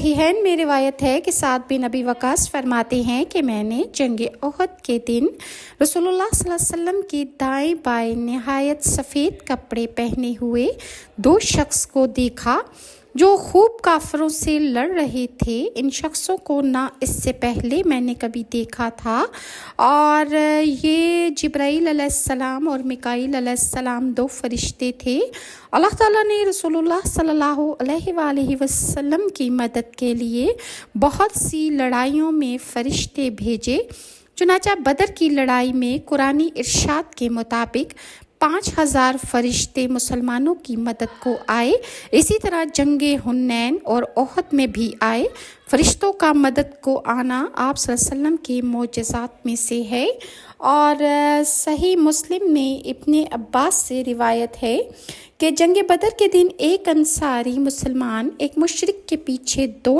صحیحین میں روایت ہے کہ سعد بن ابی وقاص فرماتے ہیں کہ میں نے جنگ احد کے دن رسول اللہ صلی اللہ علیہ وسلم کی دائیں بائیں نہایت سفید کپڑے پہنے ہوئے دو شخص کو دیکھا جو خوب کافروں سے لڑ رہے تھے۔ ان شخصوں کو نہ اس سے پہلے میں نے کبھی دیکھا تھا، اور یہ جبرائیل علیہ السلام اور میکائیل علیہ السلام دو فرشتے تھے۔ اللہ تعالیٰ نے رسول اللہ صلی اللہ علیہ وآلہ وسلم کی مدد کے لیے بہت سی لڑائیوں میں فرشتے بھیجے۔ چنانچہ بدر کی لڑائی میں قرآنی ارشاد کے مطابق 5000 فرشتے مسلمانوں کی مدد کو آئے۔ اسی طرح جنگ حنین اور احد میں بھی آئے۔ فرشتوں کا مدد کو آنا آپ صلی اللہ علیہ وسلم کے معجزات میں سے ہے۔ اور صحیح مسلم میں ابن عباس سے روایت ہے کہ جنگ بدر کے دن ایک انصاری مسلمان ایک مشرک کے پیچھے دوڑ